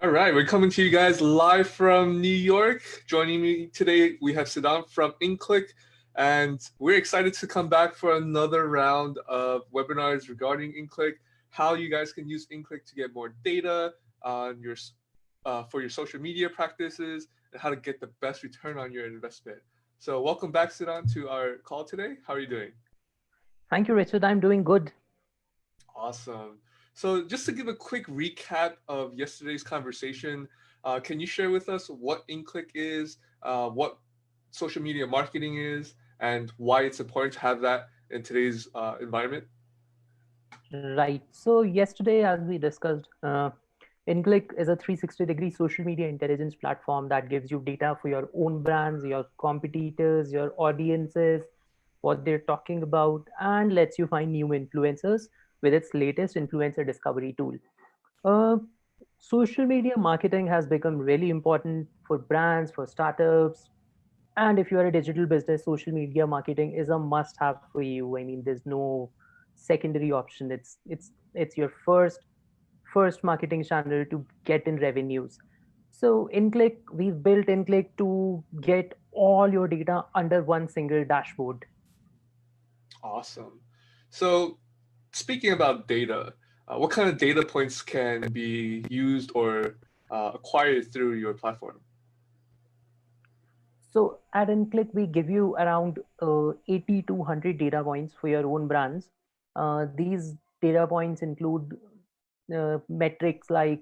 All right, we're coming to you guys live from New York. Joining me today, we have Sidhant from Inclick, and we're excited to come back for another round of webinars regarding Inclick, how you guys can use Inclick to get more data on your for your social media practices, and how to get the best return on your investment. So welcome back, Sidhant, to our call today. How are you doing? Thank you, Richard. I'm doing good. Awesome. So just to give a quick recap of yesterday's conversation, can you share with us what Inclick is, what social media marketing is, and why it's important to have that in today's environment? Right. So yesterday, as we discussed, Inclick is a 360-degree social media intelligence platform that gives you data for your own brands, your competitors, your audiences, what they're talking about, and lets you find new influencers with its latest influencer discovery tool. Uh, Social media marketing has become really important for brands, for startups, and if you are a digital business, social media marketing is a must have for you. I mean, there's no secondary option. It's your first marketing channel to get in revenues. So Inclick, we've built Inclick to get all your data under one single dashboard. Awesome. So speaking about data, what kind of data points can be used or acquired through your platform? So at Inclick, we give you around 80 to 100 data points for your own brands. These data points include metrics like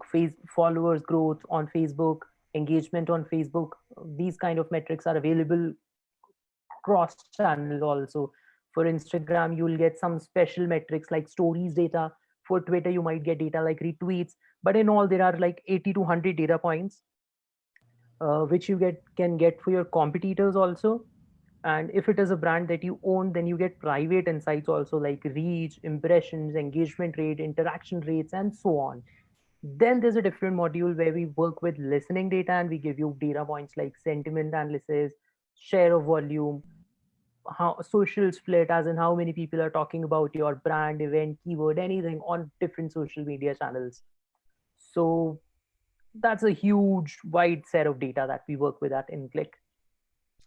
followers growth on Facebook, engagement on Facebook. These kind of metrics are available cross channel also. For Instagram, you'll get some special metrics like stories data. For Twitter, you might get data like retweets. But in all, there are like 80 to 100 data points which you can get for your competitors also. And if it is a brand that you own, then you get private insights also like reach, impressions, engagement rate, interaction rates, and so on. Then there's a different module where we work with listening data and we give you data points like sentiment analysis, share of volume, how social split, as in how many people are talking about your brand, event, keyword, anything on different social media channels. So that's a huge wide set of data that we work with at InClick.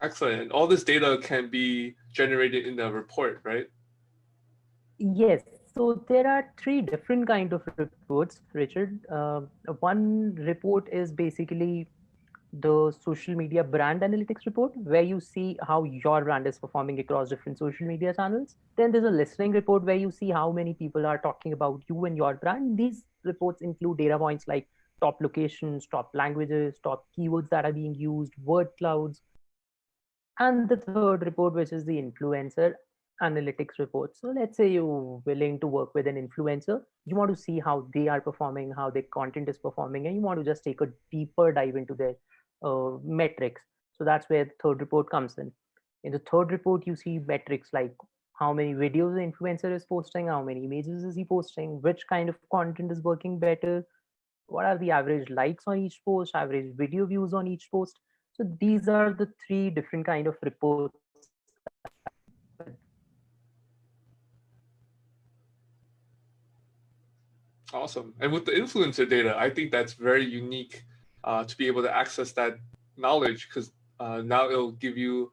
Excellent. And all this data can be generated in the report, right? Yes, so there are three different kind of reports, Richard. One report is basically the social media brand analytics report, where you see how your brand is performing across different social media channels. Then there's a listening report where you see how many people are talking about you and your brand. These reports include data points like top locations, top languages, top keywords that are being used, word clouds, and the third report, which is the influencer analytics report. So let's say you're willing to work with an influencer, you want to see how they are performing, how their content is performing, and you want to just take a deeper dive into their metrics. So that's where the third report comes in. In the third report, you see metrics like how many videos the influencer is posting, how many images is he posting, which kind of content is working better, what are the average likes on each post, average video views on each post. So these are the three different kind of reports that we work with. Awesome. And with the influencer data, I think that's very unique to be able to access that knowledge because now it'll give you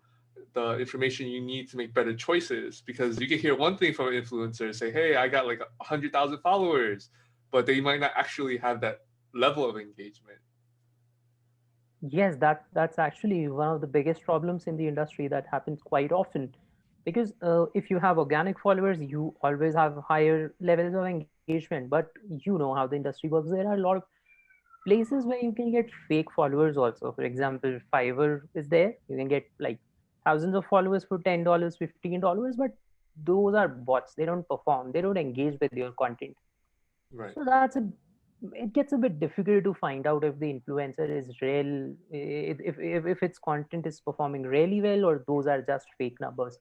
the information you need to make better choices because you can hear one thing from an influencer say, hey, I got like 100,000 followers, but they might not actually have that level of engagement. Yes, that's actually one of the biggest problems in the industry that happens quite often. Because if you have organic followers, you always have higher levels of engagement. But you know how the industry works. There are a lot of places where you can get fake followers also. For example, Fiverr is there. You can get like thousands of followers for $10, $15, but those are bots. They don't perform. They don't engage with your content. Right. So it gets a bit difficult to find out if the influencer is real, if its content is performing really well, or those are just fake numbers.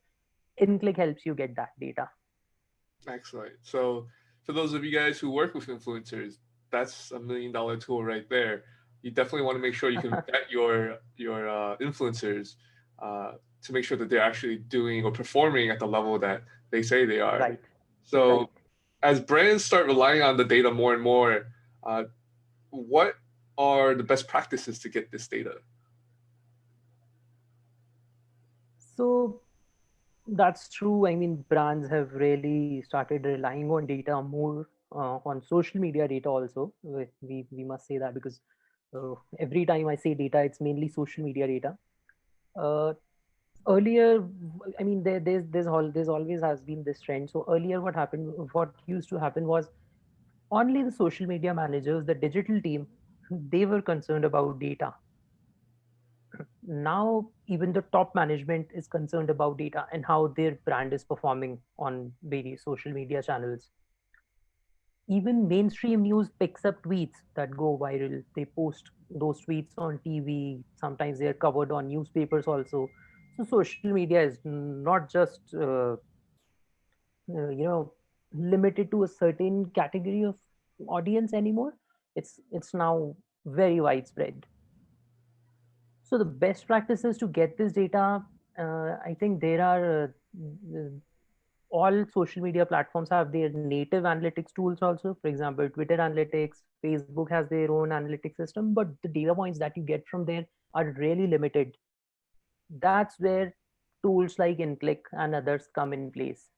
InClick helps you get that data. Excellent. So for those of you guys who work with influencers, that's $1 million tool right there. You definitely want to make sure you can vet your influencers uh, to make sure that they're actually doing or performing at the level that they say they are. Right, So right. as brands start relying on the data more and more, uh, what are the best practices to get this data? So that's true. I mean, brands have really started relying on data more, on social media data also. We must say that, because every time I say data, it's mainly social media data. Uh, Earlier, I mean, there's always has been this trend. So earlier, what used to happen was only the social media managers, the digital team, they were concerned about data. Now even the top management is concerned about data and how their brand is performing on various social media channels. Even mainstream news picks up tweets that go viral. They post those tweets on TV. Sometimes they are covered on newspapers also. So social media is not just you know, limited to a certain category of audience anymore. It's now very widespread. So the best practices to get this data, I think there are all social media platforms have their native analytics tools also. For example, Twitter Analytics, Facebook has their own analytics system, but the data points that you get from there are really limited. That's where tools like Inclick and others come in place.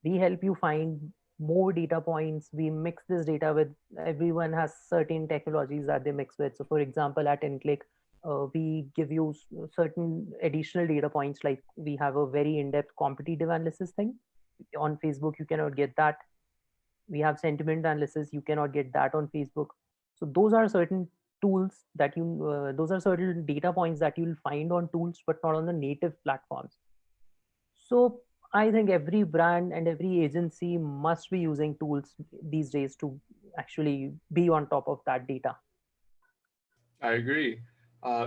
We help you find more data points. We mix this data with, everyone has certain technologies that they mix with. So for example, at Inclick, we give you certain additional data points, like we have a very in-depth competitive analysis thing. On Facebook you cannot get that. We have sentiment analysis, you cannot get that on Facebook. So those are certain tools that you those are certain data points that you'll find on tools but not on the native platforms. So I think every brand and every agency must be using tools these days to actually be on top of that data. I agree.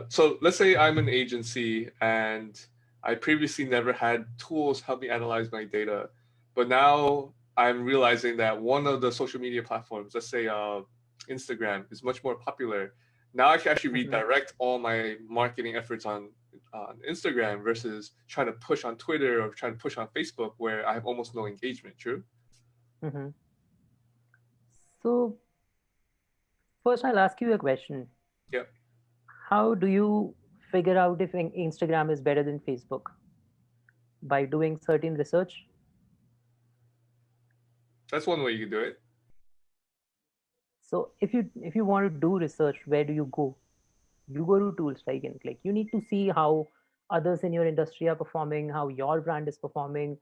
So let's say I'm an agency and I previously never had tools help me analyze my data, but now I'm realizing that one of the social media platforms, let's say Instagram, is much more popular. Now I can actually Mhm. redirect all my marketing efforts on Instagram versus trying to push on Twitter or trying to push on Facebook where I have almost no engagement. True? Mhm. So first I'll ask you a question. Yeah, How do you figure out if Instagram is better than Facebook? By doing certain research. that's one way you can do it. So if you want to do research, where do you go? You go to tools like Inclick. You need to see how others in your industry are performing, how your brand is performing,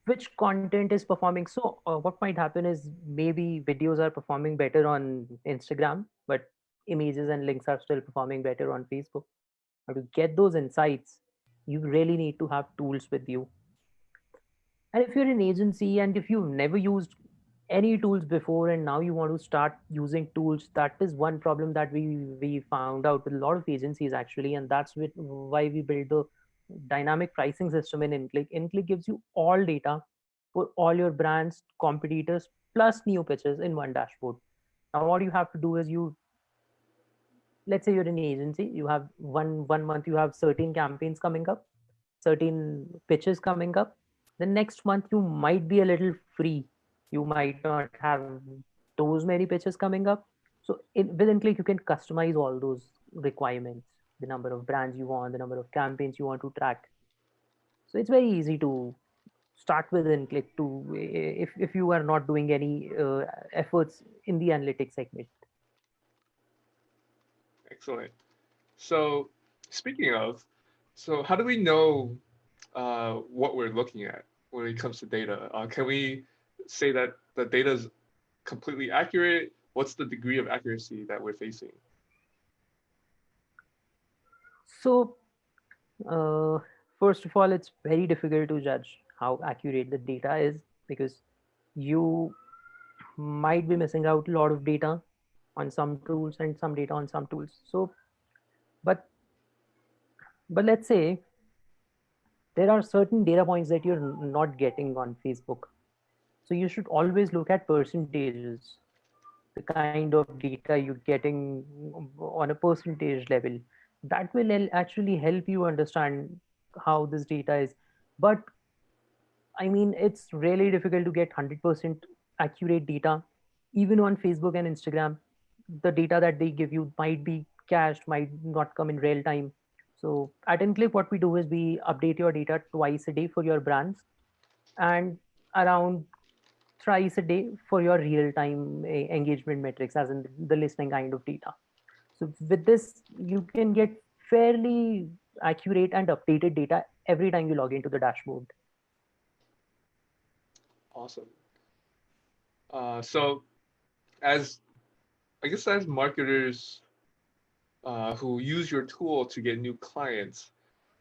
which content is performing. So what might happen is maybe videos are performing better on Instagram, but images and links are still performing better on Facebook. Now to get those insights, you really need to have tools with you. And if you're an agency and if you've never used any tools before and now you want to start using tools, that is one problem that we found out with a lot of agencies actually, and why we built the dynamic pricing system in Inclick. Inclick gives you all data for all your brands, competitors, plus new pitches in one dashboard. Now what you have to do is, let's say you're an agency, you have one month you have certain campaigns coming up, certain pitches coming up. The next month you might be a little free, you might not have those many pitches coming up. So within Click you can customize all those requirements, the number of brands you want, the number of campaigns you want to track. So it's very easy to start with Inclick to, if you are not doing any efforts in the analytics segment. Excellent. So speaking of, so how do we know what we're looking at when it comes to data? Can we say that the data is completely accurate? What's the degree of accuracy that we're facing? So Uh, first of all, it's very difficult to judge how accurate the data is, because you might be missing out a lot of data on some tools and some data on some tools. So, but let's say there are certain data points that you're not getting on Facebook. So you should always look at percentages, the kind of data you're getting on a percentage level. That will actually help you understand how this data is. But I mean, it's really difficult to get 100% accurate data, even on Facebook and Instagram. the data that they give you might be cached, might not come in real time. So at Inclick, what we do is we update your data twice a day for your brands, and around thrice a day for your real time engagement metrics, as in the listening kind of data. So with this, you can get fairly accurate and updated data every time you log into the dashboard. Awesome. So as I guess as marketers who use your tool to get new clients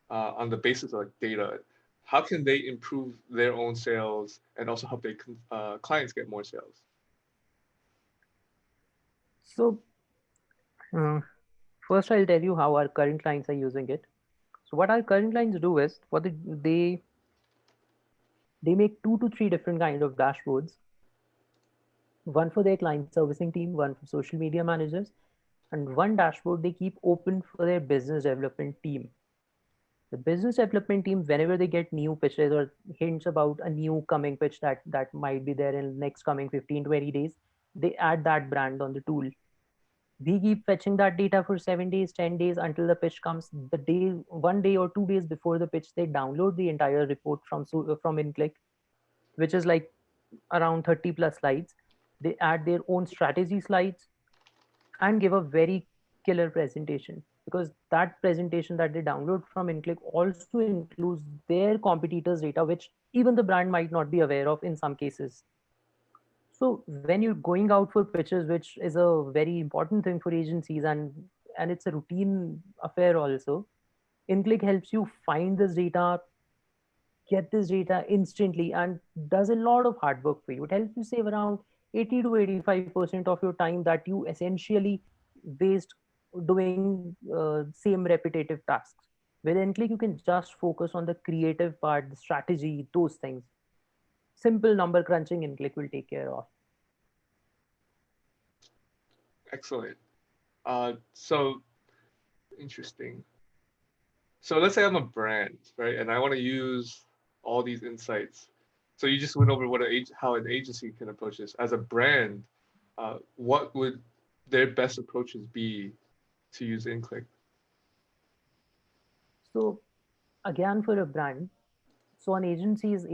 on the basis of like data, how can they improve their own sales and also help their clients get more sales? So uh, first, I'll tell you how our current clients are using it. So what our current clients do is they make 2 to 3 different kind of dashboards. One for their client servicing team, one for social media managers, and one dashboard they keep open for their business development team. The business development team, whenever they get new pitches or hints about a new coming pitch that might be there in next coming 15-20 days, they add that brand on the tool. We keep fetching that data for 7 days, 10 days until the pitch comes. The day, 1 day or 2 days before the pitch, they download the entire report from Inclick, which is like around 30 plus slides. They add their own strategy slides and give a very killer presentation, because that presentation that they download from Inclick also includes their competitors' data, which even the brand might not be aware of in some cases. So when you're going out for pitches, which is a very important thing for agencies, and it's a routine affair also, Inclick helps you find this data, get this data instantly, and does a lot of hard work for you. It helps you save around 80 to 85% of your time that you essentially waste doing same repetitive tasks. With Inclick, you can just focus on the creative part, the strategy, those things. Simple number crunching Inclick will take care of. Excellent. So interesting. So let's say I'm a brand, right, and I want to use all these insights. So you just went over how an agency can approach this. As a brand, what would their best approaches be to use Inclick? So again, for a brand, so on agencies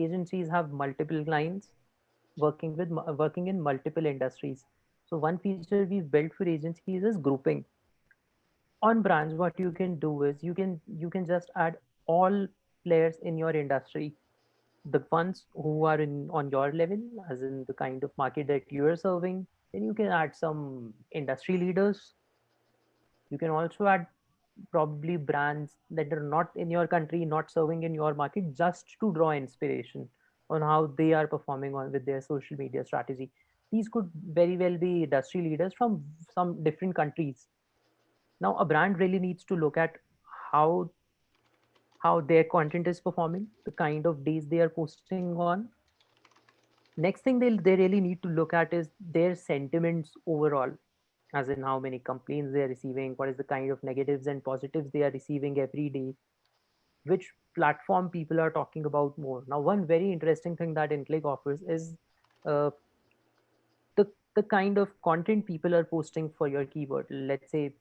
have multiple clients working in multiple industries. So one feature we've built for agencies is grouping. On brands, what you can do is you can just add all players in your industry, the ones who are in on your level, as in the kind of market that you are serving. Then you can add some industry leaders. You can also add probably brands that are not in your country, not serving in your market, just to draw inspiration on how they are performing on with their social media strategy. These could very well be industry leaders from some different countries. Now a brand really needs to look at how how their content is performing, the kind of days they are posting on. Next thing they really need to look at is their sentiments overall, as in how many complaints they are receiving, what is the kind of negatives and positives they are receiving every day, which platform people are talking about more. Now one very interesting thing that Inclick offers is uh, the kind of content people are posting for your keyword. Let's say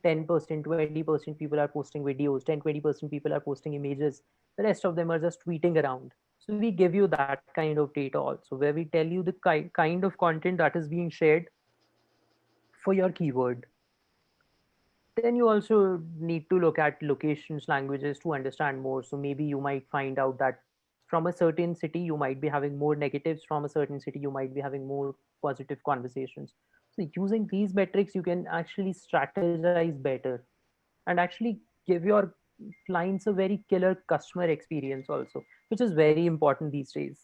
10%, 20% people are posting videos, 10-20% people are posting images, the rest of them are just tweeting around. So we give you that kind of data also, where we tell you the kind of content that is being shared for your keyword. Then you also need to look at locations, languages to understand more. So maybe you might find out that from a certain city you might be having more negatives, from a certain city you might be having more positive conversations. So using these metrics you can actually strategize better and actually give your clients a very killer customer experience also, which is very important these days.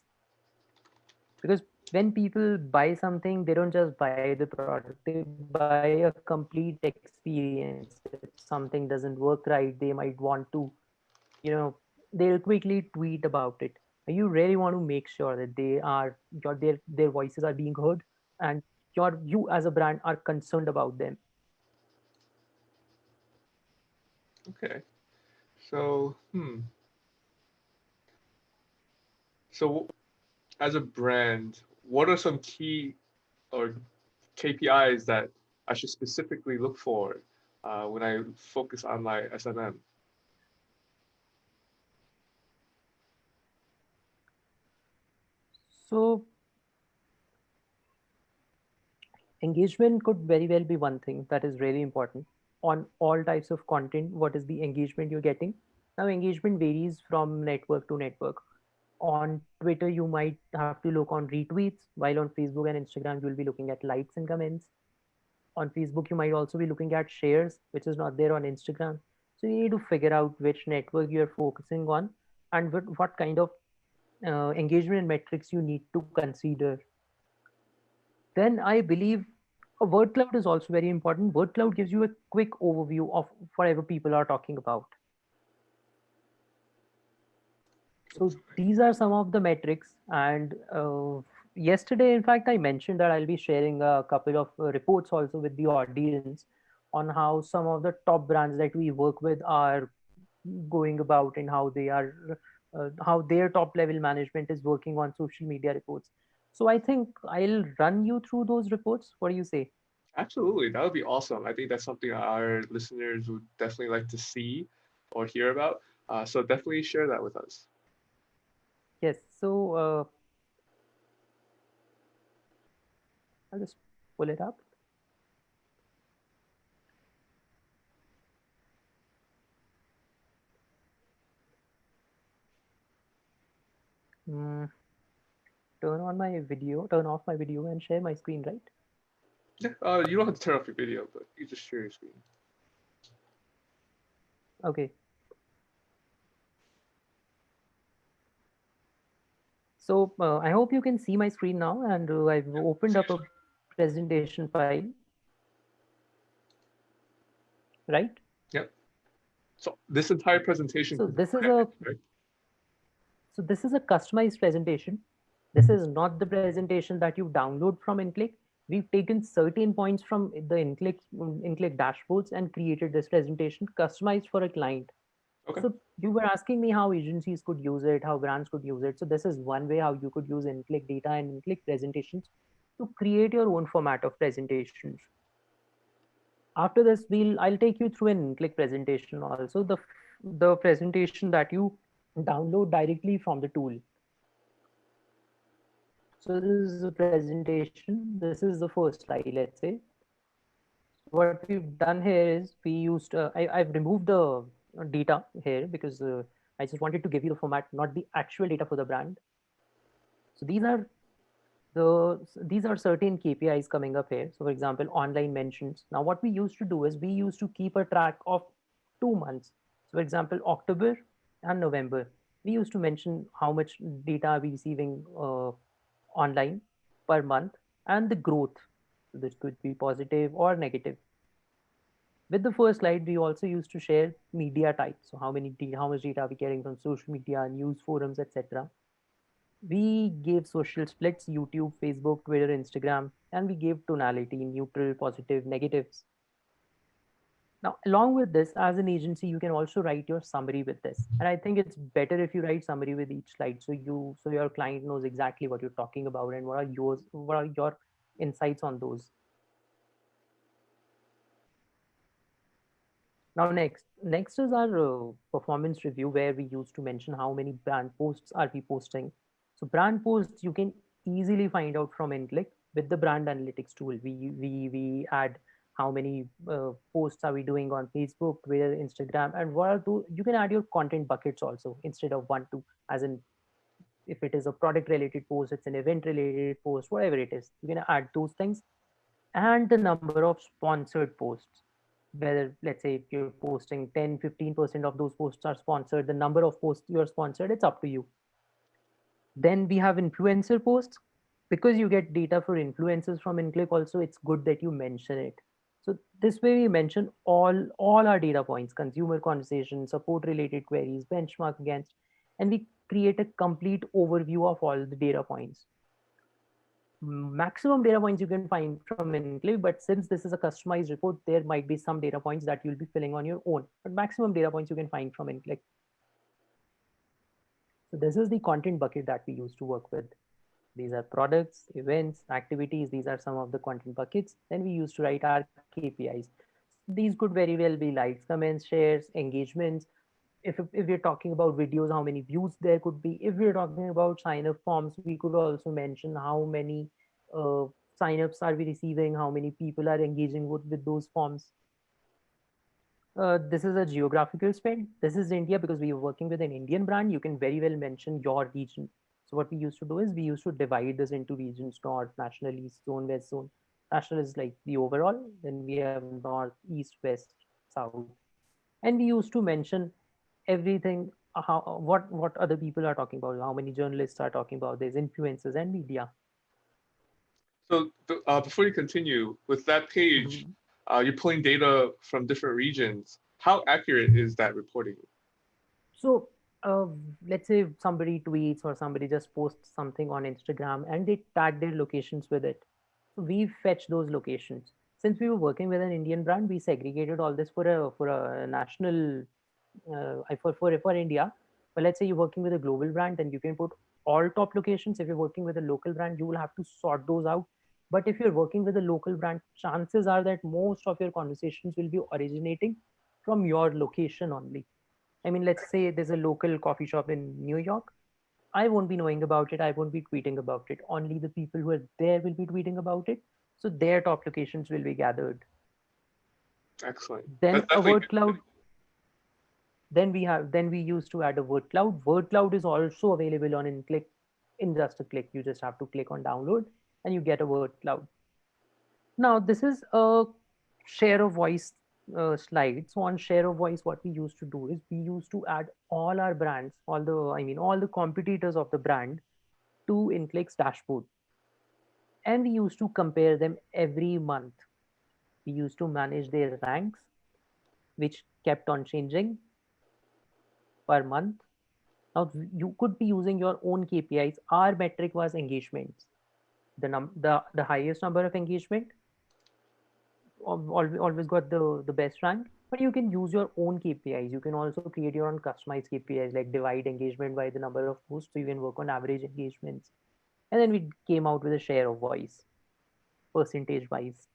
Because when people buy something, they don't just buy the product, they buy a complete experience. If something doesn't work right, they might want to, you know, they'll quickly tweet about it. You really want to make sure that their voices are being heard, and you as a brand are concerned about them. Okay. So, so as a brand, what are some key or KPIs that I should specifically look for when I focus on my SMM? So engagement could very well be one thing that is really important on all types of content. What is the engagement you're getting? Now, engagement varies from network to network. On Twitter, you might have to look on retweets, while on Facebook and Instagram, you'll be looking at likes and comments. On Facebook, you might also be looking at shares, which is not there on Instagram. So you need to figure out which network you're focusing on and what kind of engagement metrics you need to consider. Then I believe a word cloud is also very important. Word cloud gives you a quick overview of whatever people are talking about. So these are some of the metrics. And yesterday, in fact, I mentioned that I'll be sharing a couple of reports also with the audience on how some of the top brands that we work with are going about and how they are, how their top level management is working on social media reports. So I think I'll run you through those reports. What do you say? Absolutely, that would be awesome. I think that's something our listeners would definitely like to see or hear about. So definitely share that with us. Yes. So I'll just pull it up. Mm, turn off my video and share my screen, right? Yeah, you don't have to turn off your video, but you just share your screen. Okay. So I hope you can see my screen now, and I've opened up a presentation file, right? Yep. So this entire presentation So could be this is a credits, right? customized presentation. This is not the presentation that you download from Inclick. We've taken certain points from the Inclick dashboards and created this presentation customized for a client. Okay. So you were asking me how agencies could use it, how brands could use it. So this is one way how you could use Inclick data and Inclick presentations to create your own format of presentations. After this, I'll take you through an Inclick presentation also, the presentation that you download directly from the tool. So this is a presentation. This is the first slide, let's say. What we've done here is we used, I've removed the data here because I just wanted to give you the format, not the actual data for the brand. So these are certain KPIs coming up here. So for example, online mentions. Now what we used to do is we used to keep a track of 2 months. So for example, October and November, we used to mention how much data are we receiving online per month and the growth. So this could be positive or negative. With the first slide, we also used to share media types. So how much data are we getting from social media, news forums, etc. We gave social splits: YouTube, Facebook, Twitter, Instagram, and we gave tonality: neutral, positive, negatives. Now, along with this, as an agency, you can also write your summary with this. And I think it's better if you write summary with each slide, so your client knows exactly what you're talking about and what are your insights on those. Now, next is our performance review, where we used to mention how many brand posts are we posting. So brand posts you can easily find out from Inclick with the brand analytics tool. We add how many posts are we doing on Facebook, Twitter, Instagram, and what are those. You can add your content buckets also instead of one two, as in if it is a product related post, it's an event related post, whatever it is. You can add those things and the number of sponsored posts, whether let's say if you're posting 10-15% of those posts are sponsored, the number of posts you're sponsored, it's up to you. Then we have influencer posts. Because you get data for influencers from Inclick also, it's good that you mention it. So this way we mention all our data points: consumer conversations, support related queries, benchmark against, and we create a complete overview of all the data points. Maximum data points you can find from Inclick, but since this is a customized report, there might be some data points that you'll be filling on your own, but maximum data points you can find from Inclick. So this is the content bucket that we used to work with. These are products, events, activities. These are some of the content buckets. Then we used to write our KPIs. These could very well be likes, comments, shares, engagements. If we're talking about videos, how many views there could be. If we're talking about sign up forms, we could also mention how many sign ups are we receiving, how many people are engaging with those forms. This is a geographical spread. This is India because we are working with an Indian brand. You can very well mention your region. So what we used to do is we used to divide this into regions: north, national, east zone, west zone. National is like the overall. Then we have north, east, west, south, and we used to mention everything. What other people are talking about? How many journalists are talking about? There's influencers and media. So before you continue with that page, Mhm. you're pulling data from different regions. How accurate is that reporting? So uh, let's say somebody tweets or somebody just posts something on Instagram and they tag their locations with it. So we fetch those locations. Since we were working with an Indian brand, we segregated all this for a national for India. But let's say you're working with a global brand, then you can put all top locations. If you're working with a local brand, you will have to sort those out. But if you're working with a local brand, chances are that most of your conversations will be originating from your location only. I mean, let's say there's a local coffee shop in New York. I won't be knowing about it. I won't be tweeting about it. Only the people who are there will be tweeting about it. So their top locations will be gathered. Excellent. Then That's a definitely word good. cloud. Then we used to add a word cloud. Word cloud is also available on Inclick in just a click. You just have to click on download and you get a word cloud. Now, this is a share of voice slide. So on share of voice, what we used to do is we used to add all our brands, all the competitors of the brand to Inclick's dashboard. And we used to compare them every month. We used to manage their ranks, which kept on changing per month. Now, you could be using your own KPIs. Our metric was engagements. The highest number of engagement always got the best rank, but you can use your own KPIs. You can also create your own customized KPIs, like divide engagement by the number of posts, so you can work on average engagements. And then we came out with a share of voice, percentage wise.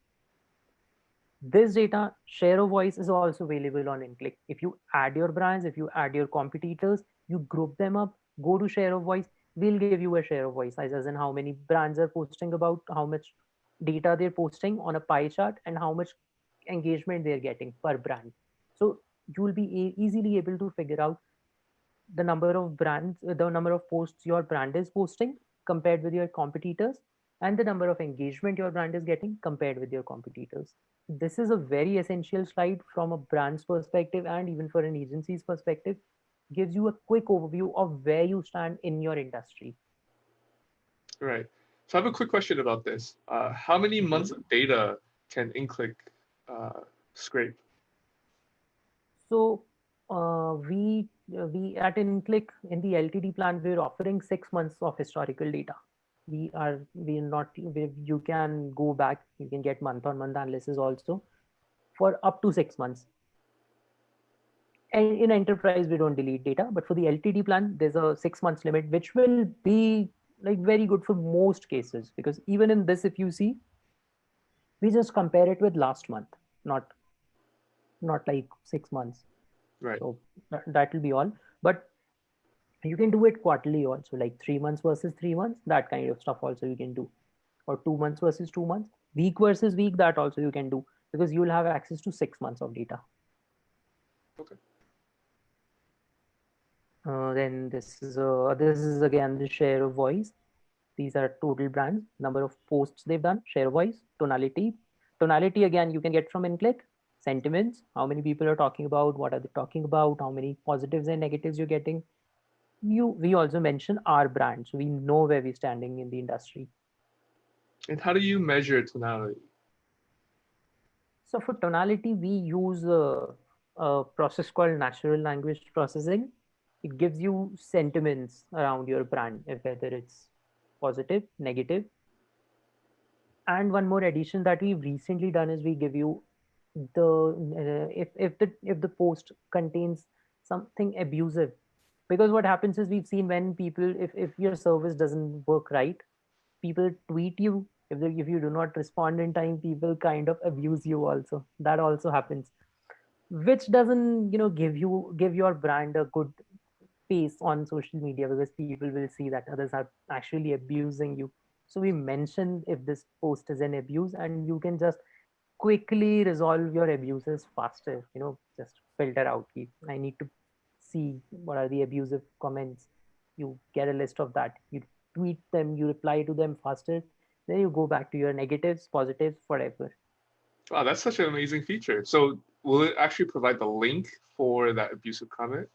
This data, share of voice, is also available on Inclick. If you add your brands, if you add your competitors, you group them up, go to share of voice, we'll give you a share of voice, as in how many brands are posting, about how much data they're posting on a pie chart, and how much engagement they're getting per brand. So you will be easily able to figure out the number of brands, the number of posts your brand is posting compared with your competitors, and the number of engagement your brand is getting compared with your competitors. This is a very essential slide from a brand's perspective and even for an agency's perspective. Gives you a quick overview of where you stand in your industry. Right. So I have a quick question about this. How many months Mhm. of data can Inclick scrape? So we at Inclick in the LTD plan we're offering 6 months of historical data. We're not you can go back, you can get month on month analysis also for up to 6 months. And in enterprise we don't delete data, but for the LTD plan there's a 6 months limit, which will be like very good for most cases, because even in this, if you see, we just compare it with last month, not like 6 months. Right. So that will be all. But you can do it quarterly also, like 3 months versus 3 months, that kind of stuff also you can do. Or 2 months versus 2 months, week versus week, that also you can do, because you will have access to 6 months of data. Okay. Then this is again the share of voice. These are total brands, number of posts they've done, share of voice, tonality. Tonality again you can get from Inclick. Sentiments, how many people are talking about, what are they talking about, how many positives and negatives you're getting. We also mention our brand, so we know where we're standing in the industry. And how do you measure tonality? So for tonality, we use a process called natural language processing. It gives you sentiments around your brand, whether it's positive, negative. And one more addition that we've recently done is we give you if the post contains something abusive. Because what happens is we've seen when people, if your service doesn't work right, people tweet you, if you do not respond in time, people kind of abuse you also. That also happens, which doesn't give your brand a good face on social media, because people will see that others are actually abusing you. So we mention if this post is an abuse, and you can just quickly resolve your abuses faster. Just filter out. I need to see what are the abusive comments. You get a list of that. You tweet them. You reply to them faster. Then you go back to your negatives, positives, whatever. Wow, that's such an amazing feature. So will it actually provide the link for that abusive comment?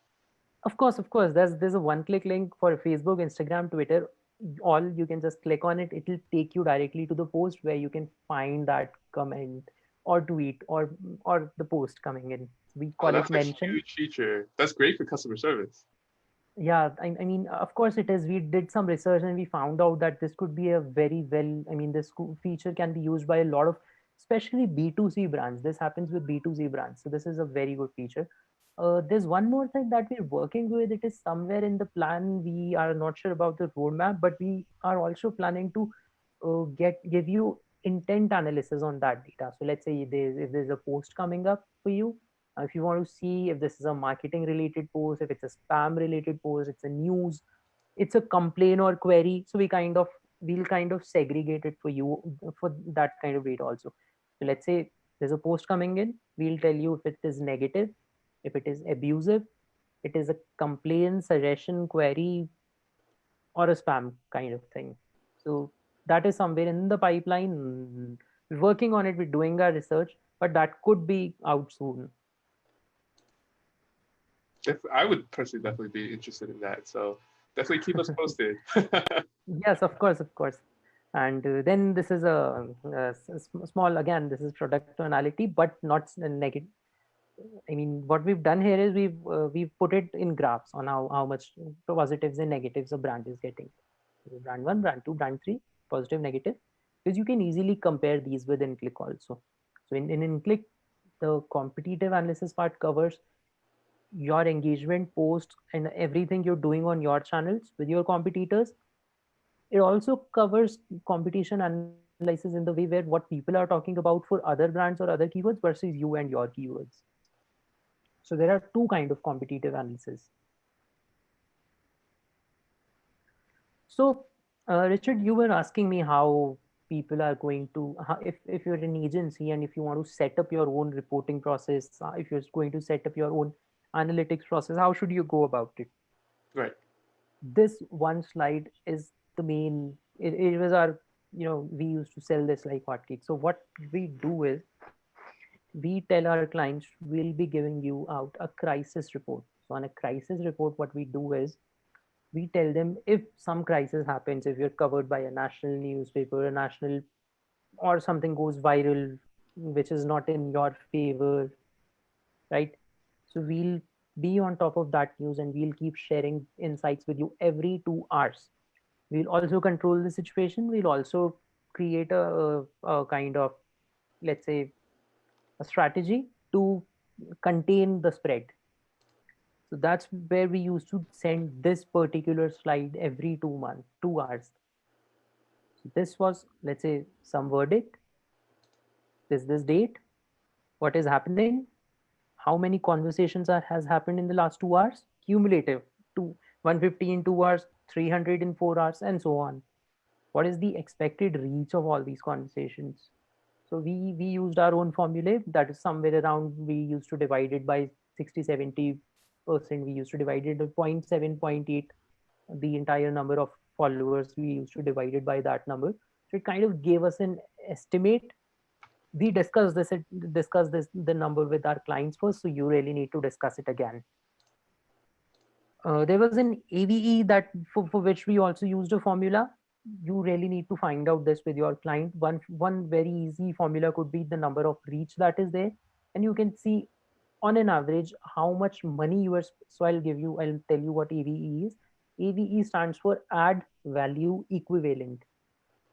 Of course, of course. There's a one-click link for Facebook, Instagram, Twitter. All you can just click on it. It'll take you directly to the post where you can find that comment or tweet or the post coming in. We Oh, call it that's a mention. huge feature. That's great for customer service. Yeah, I mean, of course it is. We did some research and we found out that this could be a very well, I mean, this feature can be used by a lot of, especially B2C brands. This happens with B2C brands. So this is a very good feature. There's one more thing that we're working with. It is somewhere in the plan. We are not sure about the roadmap, but we are also planning to give you intent analysis on that data. So let's say if there's a post coming up for you, if you want to see if this is a marketing related post, if it's a spam related post, it's a news, it's a complaint or query. So we'll kind of segregate it for you for that kind of data also. So let's say there's a post coming in, we'll tell you if it is negative, if it is abusive, it is a complaint, suggestion, query, or a spam kind of thing. So that is somewhere in the pipeline. We're working on it, we're doing our research, but that could be out soon. I would personally definitely be interested in that. So definitely keep us posted. Yes, of course, of course. And then this is small, again, this is product tonality, but not negative. I mean, what we've done here is we've put it in graphs on how much positives and negatives a brand is getting. So brand one, brand two, brand three, positive, negative, because you can easily compare these with Inclick also. So in Inclick, the competitive analysis part covers your engagement, posts, and everything you're doing on your channels with your competitors. It also covers competition analysis in the way where what people are talking about for other brands or other keywords versus you and your keywords. So there are two kind of competitive analysis. So Richard, you were asking me how people are going to, if you're an agency and if you want to set up your own reporting process, if you're going to set up your own analytics process, how should you go about it? Right. This one slide is the main. It was our, we used to sell this like hotcakes. So what we do is we tell our clients we'll be giving you out a crisis report. So on a crisis report, what we do is we tell them if some crisis happens, if you're covered by a national newspaper, a national, or something goes viral which is not in your favor, right? So we'll be on top of that news and we'll keep sharing insights with you every 2 hours. We'll also control the situation. We'll also create a kind of, let's say, a strategy to contain the spread. So that's where we used to send this particular slide every 2 months, 2 hours. So this was, let's say, some verdict, this date, what is happening, how many conversations has happened in the last 2 hours, cumulative, to 150 in 2 hours, 300 in 4 hours, and so on. What is the expected reach of all these conversations? So we used our own formula that is somewhere around, we used to divide it by 60-70%. We used to divide it by 0.7, 0.8, the entire number of followers. We used to divide it by that number. So it kind of gave us an estimate. We discussed this the number with our clients first, so you really need to discuss it again. There was an AVE that for which we also used a formula. You really need to find out this with your client. One very easy formula could be the number of reach that is there, and you can see on an average how much money you are. So I'll tell you what AVE is. AVE stands for ad value equivalent.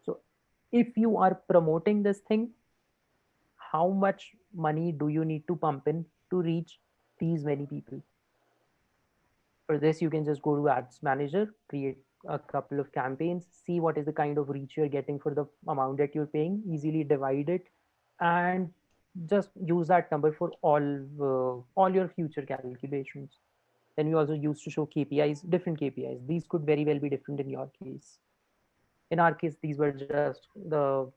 So if you are promoting this thing, how much money do you need to pump in to reach these many people? For this, you can just go to Ads Manager, create a couple of campaigns, see what is the kind of reach you're getting for the amount that you're paying, easily divide it, and just use that number for all your future calculations. Then we also used to show KPIs, different KPIs. These could very well be different in your case. In our case, these were just the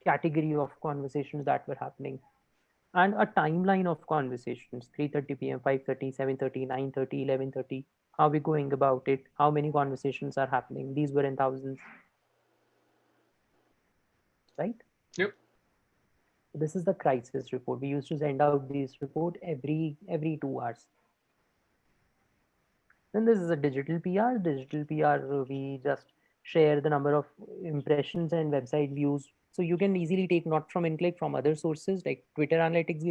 category of conversations that were happening, and a timeline of conversations: 3:30 p.m., 5:30, 7:30, 9:30, 11:30. How are we going about it? How many conversations are happening? These were in thousands, right? Yep. This is the crisis report. We used to send out this report every 2 hours. Then this is a digital PR. Digital PR, we just share the number of impressions and website views. So you can easily take not from Inclick, from other sources like Twitter Analytics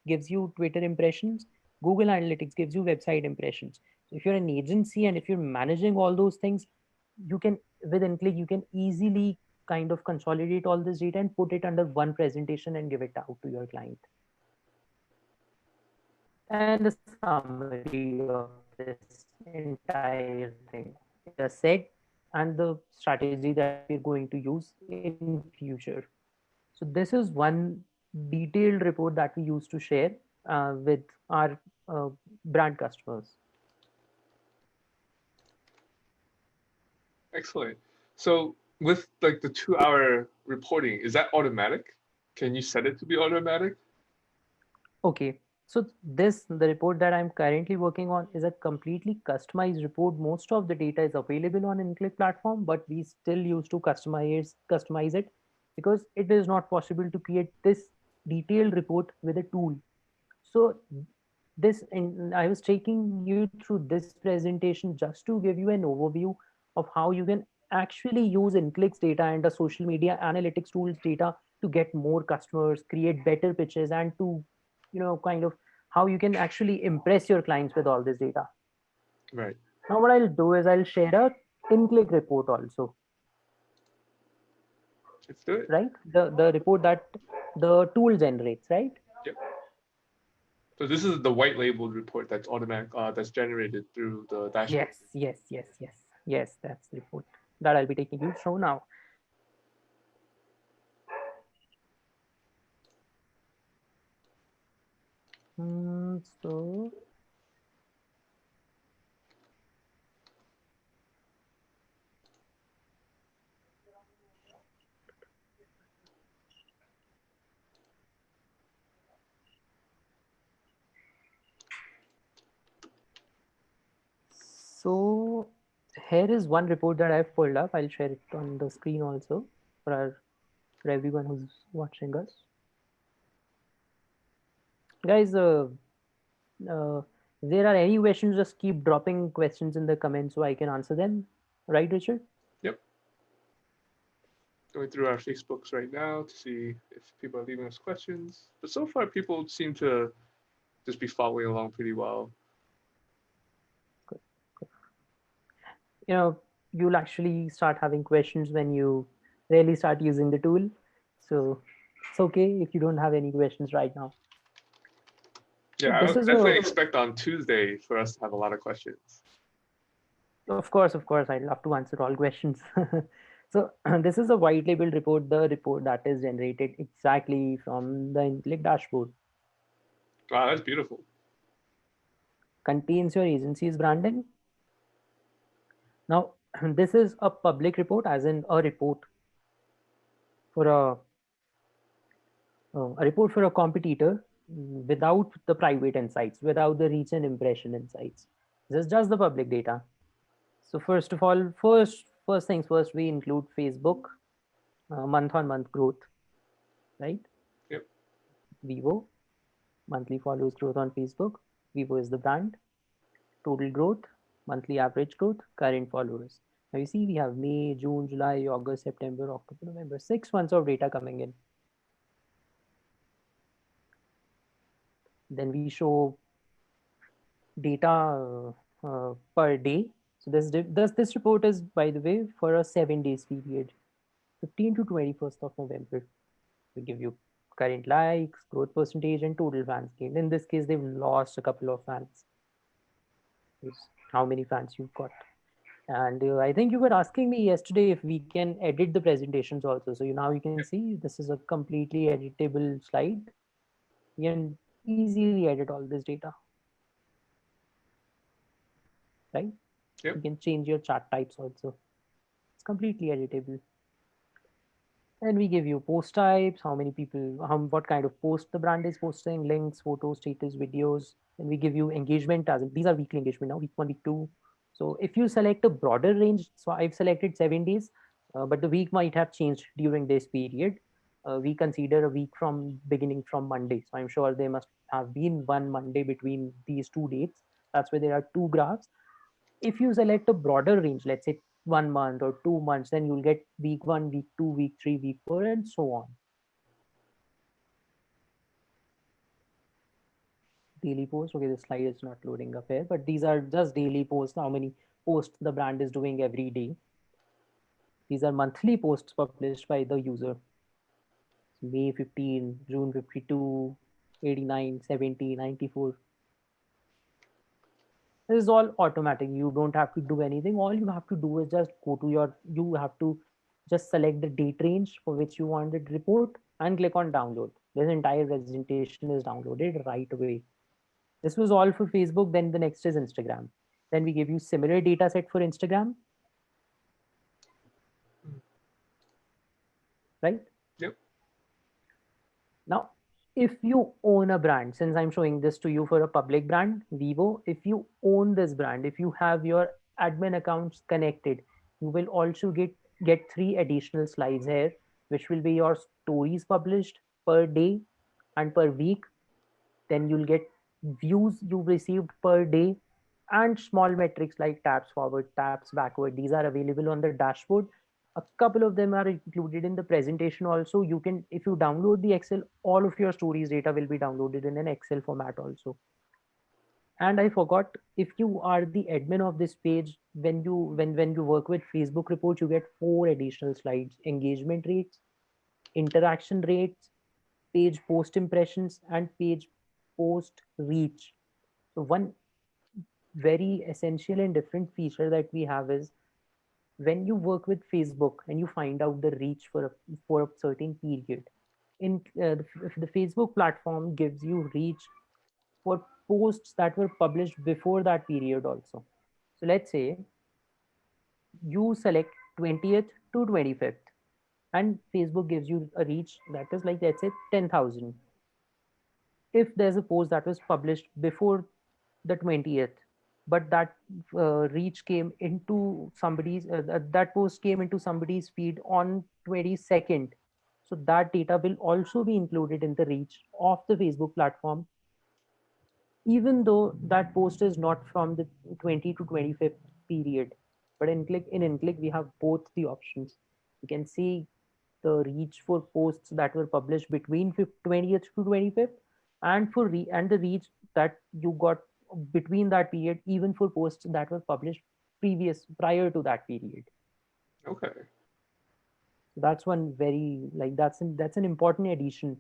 gives you Twitter impressions. Google Analytics gives you website impressions. So if you're an agency and if you're managing all those things, you can, with Inclick, you can easily kind of consolidate all this data and put it under one presentation and give it out to your client. And the summary of this entire thing, the set and the strategy that we're going to use in future. So this is one detailed report that we used to share with our brand customers. Excellent. So with like the 2-hour reporting, is that automatic? Can you set it to be automatic? Okay. So the report that I'm currently working on is a completely customized report. Most of the data is available on Inclick platform, but we still used to customize it because it is not possible to create this detailed report with a tool. So I was taking you through this presentation just to give you an overview of how you can actually use Inclick's data and the social media analytics tools data to get more customers, create better pitches, and to kind of how you can actually impress your clients with all this data. Right. Now what I'll do is I'll share a Inclick report also. Let's do it. Right? The report that the tool generates, right? Yep. So this is the white labeled report that's automatic, that's generated through the dashboard. Yes, that's the report that I'll be taking you through now. So So here is one report that I've pulled up. I'll share it on the screen also for everyone who's watching us. Guys, there are any questions, just keep dropping questions in the comments so I can answer them. Right, Richard? Yep. Going through our Facebooks right now to see if people are leaving us questions. But so far, people seem to just be following along pretty well. Good. You'll actually start having questions when you really start using the tool. So it's okay if you don't have any questions right now. Yeah, I would definitely expect on Tuesday for us to have a lot of questions. Of course, I'd love to answer all questions. So this is a white label report, the report that is generated exactly from the Inclick dashboard. Wow, that's beautiful. Contains your agency's branding. Now, this is a public report, as in a report for a report for a competitor without the private insights, without the reach and impression insights. This is just the public data. So first of all, first things first, we include Facebook month-on-month growth, right? Yep. Vivo, monthly followers growth on Facebook. Vivo is the brand. Total growth, monthly average growth, current followers. Now you see we have May, June, July, August, September, October, November, 6 months of data coming in. Then we show data per day. So this report is, by the way, for a 7 days period, 15 to 21st of November. We give you current likes, growth percentage, and total fans gained. In this case, they've lost a couple of fans. how many fans you've got. And I think you were asking me yesterday if we can edit the presentations also. So now you can see this is a completely editable slide. You can easily edit all this data, right? Yep. You can change your chart types also. It's completely editable. And we give you post types, how many people, what kind of post the brand is posting, links, photos, status, videos. And we give you engagement as in, these are weekly engagement now, week 1, week 2. So if you select a broader range, so I've selected 7 days, but the week might have changed during this period. We consider a week from beginning from Monday. So I'm sure there must have been one Monday between these 2 dates. That's why there are two graphs. If you select a broader range, let's say 1 month or 2 months, then you'll get week 1, week 2, week 3, week 4, and so on. Daily post. Okay, the slide is not loading up here, but these are just daily posts. How many posts the brand is doing every day. These are monthly posts published by the user. May 15, June 52, 89, 70, 94. This is all automatic. You don't have to do anything. All you have to do is just go to you have to just select the date range for which you want the report and click on download. This entire presentation is downloaded right away. This was all for Facebook. Then the next is Instagram. Then we give you similar data set for Instagram, right? Yep. Now, if you own a brand, since I'm showing this to you for a public brand, Vivo, if you own this brand, if you have your admin accounts connected, you will also get three additional slides here, which will be your stories published per day and per week. Then you'll get views you received per day and small metrics like taps forward, taps backward. These are available on the dashboard. A couple of them are included in the presentation also. You can, if you download the Excel, all of your stories data will be downloaded in an Excel format also. And I forgot, if you are the admin of this page, when you work with Facebook report, you get four additional slides: engagement rates, interaction rates, page post impressions, and page post reach. So one very essential and different feature that we have is, when you work with Facebook and you find out the reach for a certain period, in the Facebook platform gives you reach for posts that were published before that period also. So let's say you select 20th to 25th, and Facebook gives you a reach that is like, let's say, 10,000. If there's a post that was published before the 20th, but that reach came into somebody's that post came into somebody's feed on 22nd, so that data will also be included in the reach of the Facebook platform, even though that post is not from the 20 to 25th period. But in Inclick we have both the options. You can see the reach for posts that were published between 20th to 25th, and and the reach that you got between that period, even for posts that were published prior to that period. Okay. So that's one very, like, that's an important addition.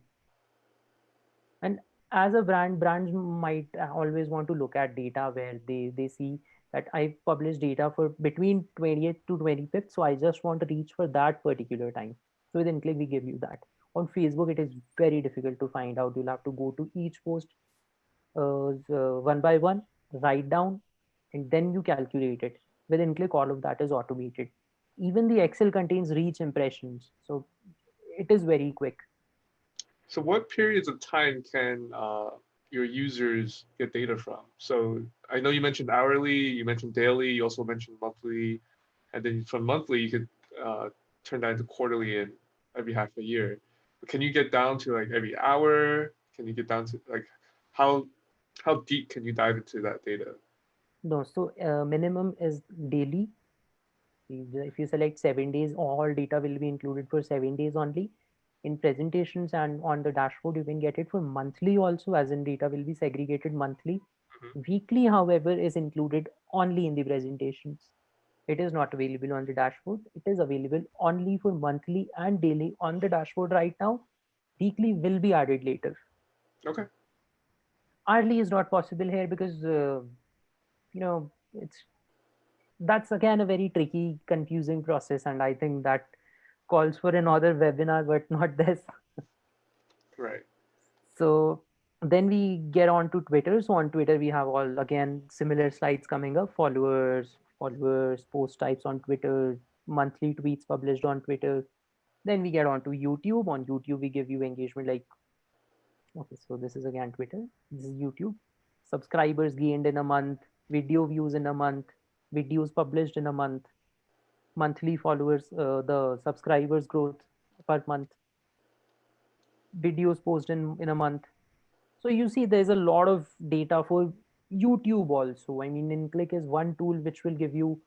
And as a brands might always want to look at data where they see that I published data for between 20th to 25th, so I just want to reach for that particular time. So with Inclick we give you that. On Facebook it is very difficult to find out. You'll have to go to each post one by one, write down, and then you calculate it. With Inclick all of that is automated. Even the Excel contains reach impressions, so it is very quick. So what periods of time can your users get data from? So I know you mentioned hourly, you mentioned daily, you also mentioned monthly, and then from monthly you could turn that into quarterly and every half a year. But can you get down to like every hour? Can you get down to like how deep can you dive into that data? No, so minimum is daily. If you select 7 days, all data will be included for 7 days only. In presentations and on the dashboard, you can get it for monthly also, as in data will be segregated monthly. Mm-hmm. Weekly, however, is included only in the presentations. It is not available on the dashboard. It is available only for monthly and daily on the dashboard right now. Weekly will be added later. Okay. Hourly is not possible here because it's that's again a very tricky, confusing process, and I think that calls for another webinar, but not this. Right. So then we get on to Twitter. So on Twitter, we have all again similar slides coming up: followers, post types on Twitter, monthly tweets published on Twitter. Then we get on to YouTube. On YouTube, we give you engagement like, okay, so this is again Twitter. This is YouTube. Subscribers gained in a month, video views in a month, videos published in a month, monthly followers, the subscribers growth per month, videos posted in a month. So you see, there's a lot of data for YouTube also. I mean, Inclick is one tool which will give you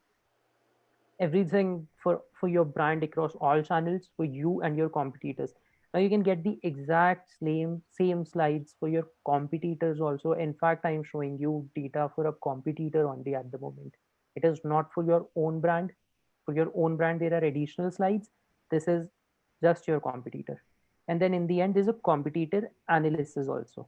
everything for your brand across all channels for you and your competitors. Now you can get the exact same slides for your competitors also. In fact, I'm showing you data for a competitor only at the moment. It is not for your own brand. For your own brand, there are additional slides. This is just your competitor. And then in the end, there's a competitor analysis also.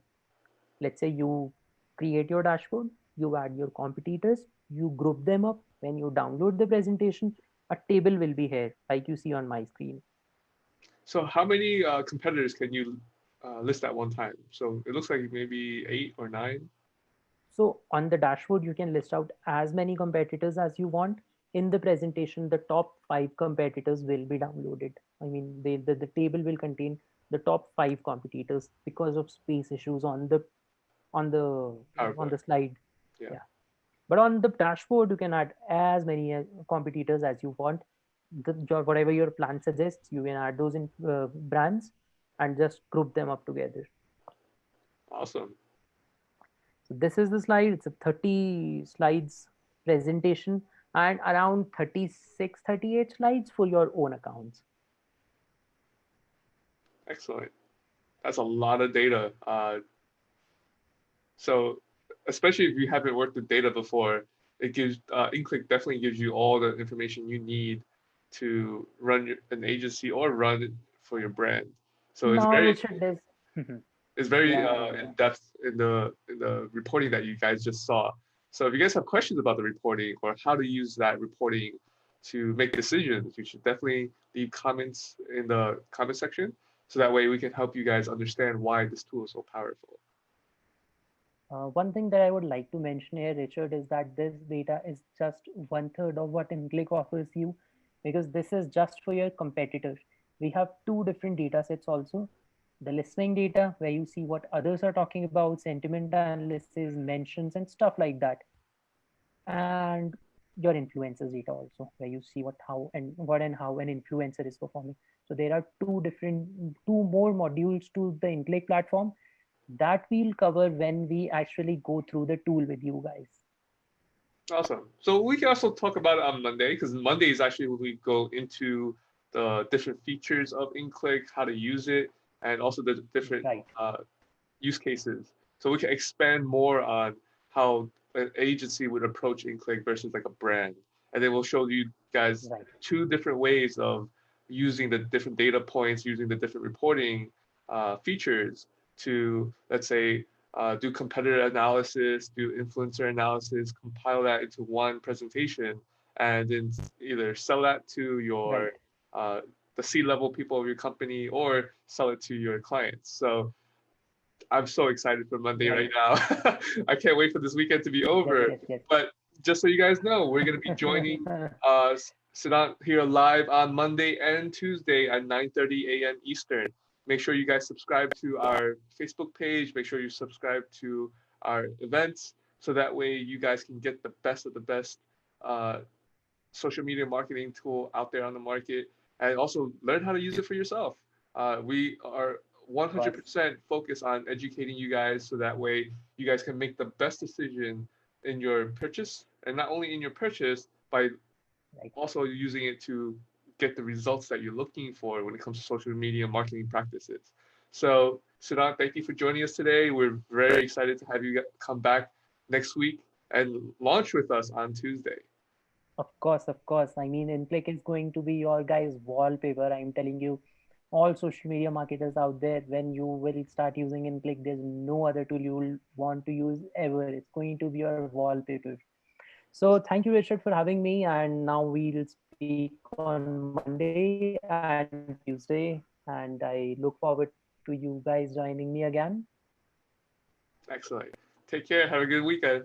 Let's say you create your dashboard, you add your competitors, you group them up. When you download the presentation, a table will be here, like you see on my screen. So how many competitors can you list at one time? So it looks like maybe 8 or 9. So on the dashboard, you can list out as many competitors as you want. In the presentation, the top 5 competitors will be downloaded. I mean, the table will contain the top 5 competitors because of space issues on the on PowerPoint. the slide. Yeah. Yeah. But on the dashboard, you can add as many competitors as you want. Whatever your plan suggests, you can add those in brands and just group them up together. Awesome. So this is the slide. It's a 30 slides presentation and around 36, 38 slides for your own accounts. Excellent. That's a lot of data. So especially if you haven't worked with data before, it gives Inclick definitely gives you all the information you need to run an agency or run it for your brand. So Now, Richard, there's it's very yeah. in depth in the reporting that you guys just saw. So if you guys have questions about the reporting or how to use that reporting to make decisions, you should definitely leave comments in the comment section so that way we can help you guys understand why this tool is so powerful. One thing that I would like to mention here, Richard, is that this data is just 1/3 of what Inclick offers you, because this is just for your competitors. We have two different data sets also. The listening data, where you see what others are talking about, sentiment analysis, mentions, and stuff like that. And your influencers data also, where you see what and how an influencer is performing. So there are two more modules to the Inclick platform that we'll cover when we actually go through the tool with you guys. Awesome. So we can also talk about it on Monday, because Monday is actually when we go into the different features of Inclick, how to use it, and also the different use cases. So we can expand more on how an agency would approach Inclick versus like a brand. And then we'll show you guys 2 different ways of using the different data points, using the different reporting features to, let's say, do competitor analysis, do influencer analysis, compile that into one presentation, and then either sell that to your the C-level people of your company or sell it to your clients. So I'm so excited for Monday right now. I can't wait for this weekend to be over. Yes. But just so you guys know, we're going to be joining Sidhant here live on Monday and Tuesday at 9:30 a.m. Eastern. Make sure you guys subscribe to our Facebook page. Make sure you subscribe to our events so that way you guys can get the best of the best social media marketing tool out there on the market, and also learn how to use it for yourself. We are 100% focused on educating you guys so that way you guys can make the best decision in your purchase, and not only in your purchase, by also using it to get the results that you're looking for when it comes to social media marketing practices. So Sidhant, thank you for joining us today. We're very excited to have you come back next week and launch with us on Tuesday. Of course. I mean, Inclick is going to be your guys' wallpaper. I'm telling you, all social media marketers out there, when you will start using Inclick, there's no other tool you will want to use ever. It's going to be your wallpaper. So thank you, Richard, for having me. And now we'll speak on Monday and Tuesday. And I look forward to you guys joining me again. Excellent. Take care. Have a good weekend.